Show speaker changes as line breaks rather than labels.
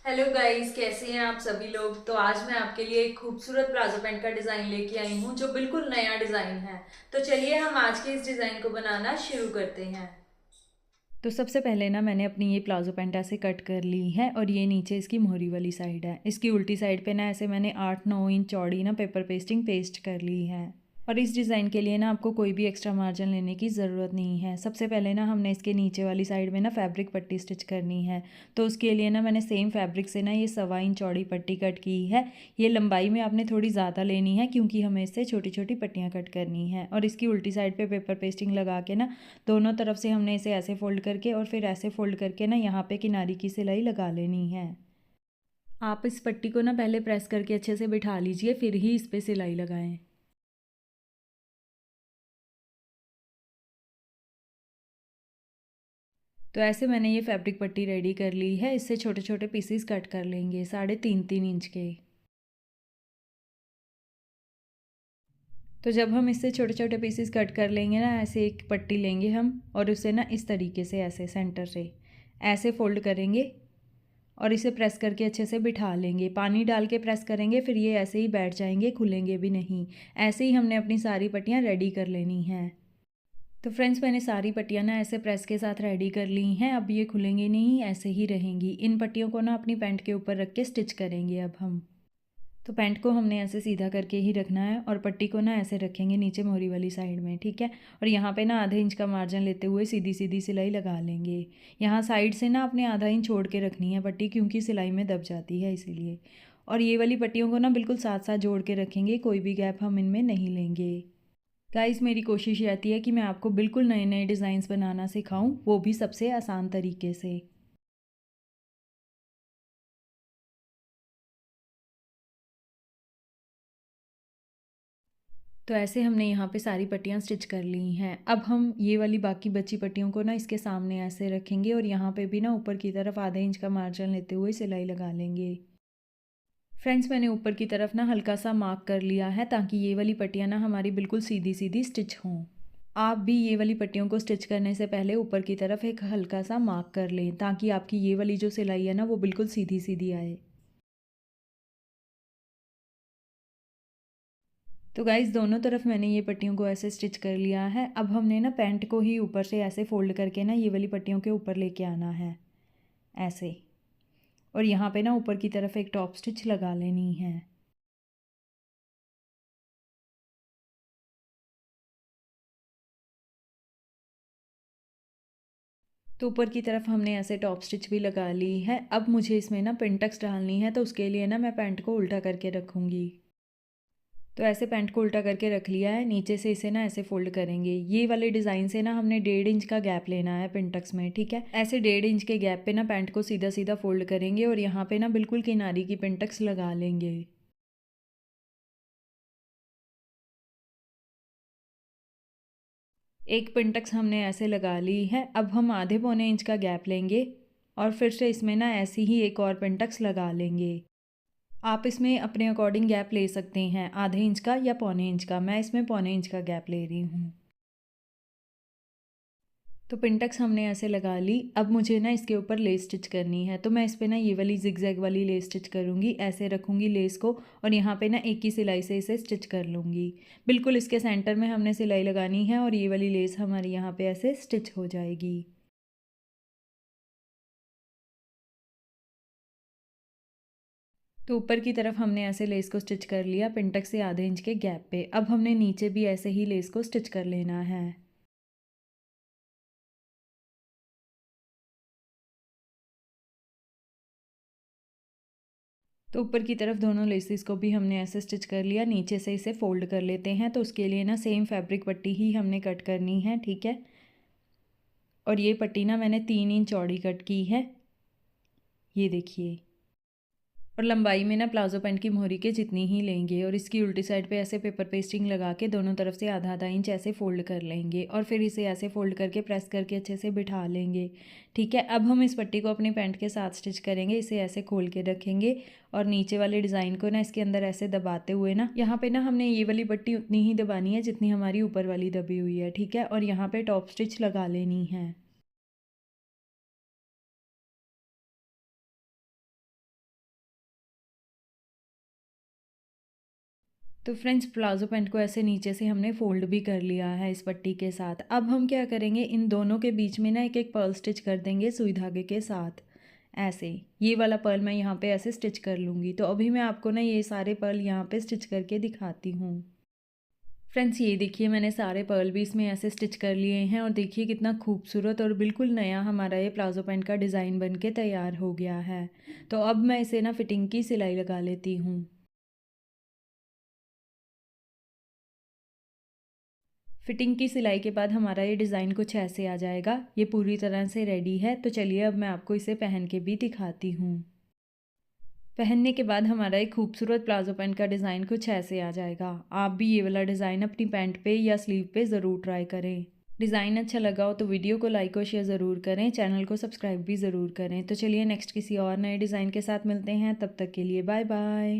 Hello guys, कैसे हैं आप सभी लोग। तो आज मैं आपके लिए एक खूबसूरत प्लाजो पैंट का डिज़ाइन लेके आई हूँ जो बिल्कुल नया डिज़ाइन है। तो चलिए हम आज के इस डिज़ाइन को बनाना शुरू करते हैं।
तो सबसे पहले ना मैंने अपनी ये प्लाज़ो पैंट ऐसे कट कर ली है और ये नीचे इसकी मोहरी वाली साइड है। इसकी उल्टी साइड पे ना ऐसे मैंने 8-9 इंच चौड़ी ना पेपर पेस्टिंग पेस्ट कर ली है। और इस डिज़ाइन के लिए ना आपको कोई भी एक्स्ट्रा मार्जिन लेने की ज़रूरत नहीं है। सबसे पहले ना हमने इसके नीचे वाली साइड में ना फैब्रिक पट्टी स्टिच करनी है। तो उसके लिए ना मैंने सेम फैब्रिक से ना ये 1.25 इंच चौड़ी पट्टी कट की है। ये लंबाई में आपने थोड़ी ज़्यादा लेनी है क्योंकि हमें इससे छोटी छोटी पट्टियाँ कट करनी है। और इसकी उल्टी साइड पे पेपर पेस्टिंग लगा के ना दोनों तरफ से हमने इसे ऐसे फ़ोल्ड करके और फिर ऐसे फ़ोल्ड करके ना यहाँ पे किनारी की सिलाई लगा लेनी है। आप इस पट्टी को ना पहले प्रेस करके अच्छे से बिठा लीजिए, फिर ही इस पे सिलाई लगाएं। तो ऐसे मैंने ये फैब्रिक पट्टी रेडी कर ली है। इससे छोटे छोटे पीसीस कट कर लेंगे 3.5-3 इंच के। तो जब हम इससे छोटे छोटे पीसीस कट कर लेंगे ना, ऐसे एक पट्टी लेंगे हम और उसे ना इस तरीके से ऐसे सेंटर से ऐसे फ़ोल्ड करेंगे और इसे प्रेस करके अच्छे से बिठा लेंगे। पानी डाल के प्रेस करेंगे, फिर ये ऐसे ही बैठ जाएंगे, खुलेंगे भी नहीं। ऐसे ही हमने अपनी सारी पट्टियाँ रेडी कर लेनी हैं। तो फ्रेंड्स, मैंने सारी पट्टियाँ ना ऐसे प्रेस के साथ रेडी कर ली हैं। अब ये खुलेंगी नहीं, ऐसे ही रहेंगी। इन पट्टियों को ना अपनी पैंट के ऊपर रख के स्टिच करेंगे अब हम। तो पैंट को हमने ऐसे सीधा करके ही रखना है और पट्टी को ना ऐसे रखेंगे नीचे मोहरी वाली साइड में, ठीक है। और यहाँ पे ना आधे इंच का मार्जिन लेते हुए सीधी सीधी सिलाई लगा लेंगे। यहाँ साइड से ना आपने आधा इंच छोड़ के रखनी है पट्टी, क्योंकि सिलाई में दब जाती है इसीलिए। और ये वाली पट्टियों को ना बिल्कुल साथ साथ जोड़ के रखेंगे, कोई भी गैप हम इनमें नहीं लेंगे। गाइस, मेरी कोशिश रहती है कि मैं आपको बिल्कुल नए नए डिज़ाइंस बनाना सिखाऊं, वो भी सबसे आसान तरीके से। तो ऐसे हमने यहाँ पे सारी पट्टियाँ स्टिच कर ली हैं। अब हम ये वाली बाकी बची पट्टियों को ना इसके सामने ऐसे रखेंगे और यहाँ पे भी ना ऊपर की तरफ आधे इंच का मार्जिन लेते हुए सिलाई लगा लेंगे। फ्रेंड्स, मैंने ऊपर की तरफ ना हल्का सा मार्क कर लिया है ताकि ये वाली पट्टियाँ ना हमारी बिल्कुल सीधी सीधी स्टिच हों। आप भी ये वाली पट्टियों को स्टिच करने से पहले ऊपर की तरफ एक हल्का सा मार्क कर लें ताकि आपकी ये वाली जो सिलाई है ना वो बिल्कुल सीधी सीधी आए। तो गाइज़, दोनों तरफ मैंने ये पट्टियों को ऐसे स्टिच कर लिया है। अब हमने ना पैंट को ही ऊपर से ऐसे फ़ोल्ड करके ना ये वाली पट्टियों के ऊपर लेके आना है, ऐसे। और यहाँ पे ना ऊपर की तरफ एक टॉप स्टिच लगा लेनी है। तो ऊपर की तरफ हमने ऐसे टॉप स्टिच भी लगा ली है। अब मुझे इसमें ना पिनटक्स डालनी है, तो उसके लिए ना मैं पैंट को उल्टा करके रखूँगी। तो ऐसे पैंट को उल्टा करके रख लिया है। नीचे से इसे ना ऐसे फ़ोल्ड करेंगे। ये वाले डिज़ाइन से ना हमने 1.5 इंच का गैप लेना है पिनटक्स में, ठीक है। ऐसे 1.5 इंच के गैप पे ना पैंट को सीधा सीधा फ़ोल्ड करेंगे और यहाँ पे ना बिल्कुल किनारी की पिनटक्स लगा लेंगे। एक पिनटक्स हमने ऐसे लगा ली है। अब हम आधे पौने इंच का गैप लेंगे और फिर से इसमें ना ऐसी ही एक और पिनटक्स लगा लेंगे। आप इसमें अपने अकॉर्डिंग गैप ले सकते हैं, आधे इंच का या पौने इंच का। मैं इसमें पौने इंच का गैप ले रही हूँ। तो पिनटक्स हमने ऐसे लगा ली। अब मुझे ना इसके ऊपर लेस स्टिच करनी है, तो मैं इस पे ना ये वाली ज़िगज़ैग वाली लेस स्टिच करूँगी। ऐसे रखूँगी लेस को और यहाँ पे ना एक ही सिलाई से इसे स्टिच कर लूँगी। बिल्कुल इसके सेंटर में हमने सिलाई लगानी है और ये वाली लेस हमारी यहाँ पे ऐसे स्टिच हो जाएगी। तो ऊपर की तरफ हमने ऐसे लेस को स्टिच कर लिया पिनटक्स से आधे इंच के गैप पे। अब हमने नीचे भी ऐसे ही लेस को स्टिच कर लेना है। तो ऊपर की तरफ दोनों लेसेस को भी हमने ऐसे स्टिच कर लिया। नीचे से इसे फ़ोल्ड कर लेते हैं। तो उसके लिए ना सेम फैब्रिक पट्टी ही हमने कट करनी है, ठीक है। और ये पट्टी ना मैंने 3 इंच चौड़ी कट की है, ये देखिए। और लंबाई में ना प्लाजो पैंट की मोहरी के जितनी ही लेंगे और इसकी उल्टी साइड पे ऐसे पेपर पेस्टिंग लगा के दोनों तरफ से आधा आधा इंच ऐसे फ़ोल्ड कर लेंगे और फिर इसे ऐसे फ़ोल्ड करके प्रेस करके अच्छे से बिठा लेंगे, ठीक है। अब हम इस पट्टी को अपनी पैंट के साथ स्टिच करेंगे। इसे ऐसे खोल के रखेंगे और नीचे वाले डिज़ाइन को ना इसके अंदर ऐसे दबाते हुए ना यहाँ पे ना हमने ये वाली पट्टी उतनी ही दबानी है जितनी हमारी ऊपर वाली दबी हुई है, ठीक है। और यहाँ पे टॉप स्टिच लगा लेनी है। तो फ्रेंड्स प्लाजो पैंट को ऐसे नीचे से हमने फ़ोल्ड भी कर लिया है इस पट्टी के साथ। अब हम क्या करेंगे, इन दोनों के बीच में ना एक एक पर्ल स्टिच कर देंगे सुई धागे के साथ। ऐसे ये वाला पर्ल मैं यहाँ पे ऐसे स्टिच कर लूँगी। तो अभी मैं आपको ना ये सारे पर्ल यहाँ पे स्टिच करके दिखाती हूँ। फ्रेंड्स ये देखिए मैंने सारे पर्ल भी इसमें ऐसे स्टिच कर लिए हैं और देखिए कितना खूबसूरत और बिल्कुल नया हमारा ये प्लाजो पैंट का डिज़ाइन बन के तैयार हो गया है। तो अब मैं इसे ना फिटिंग की सिलाई लगा लेती हूँ। फिटिंग की सिलाई के बाद हमारा ये डिज़ाइन कुछ ऐसे आ जाएगा। ये पूरी तरह से रेडी है। तो चलिए अब मैं आपको इसे पहन के भी दिखाती हूँ। पहनने के बाद हमारा एक खूबसूरत प्लाजो पैंट का डिज़ाइन कुछ ऐसे आ जाएगा। आप भी ये वाला डिज़ाइन अपनी पैंट पे या स्लीव पे ज़रूर ट्राई करें। डिज़ाइन अच्छा लगा हो तो वीडियो को लाइक और शेयर ज़रूर करें, चैनल को सब्सक्राइब भी ज़रूर करें। तो चलिए नेक्स्ट किसी और नए डिज़ाइन के साथ मिलते हैं, तब तक के लिए बाय बाय।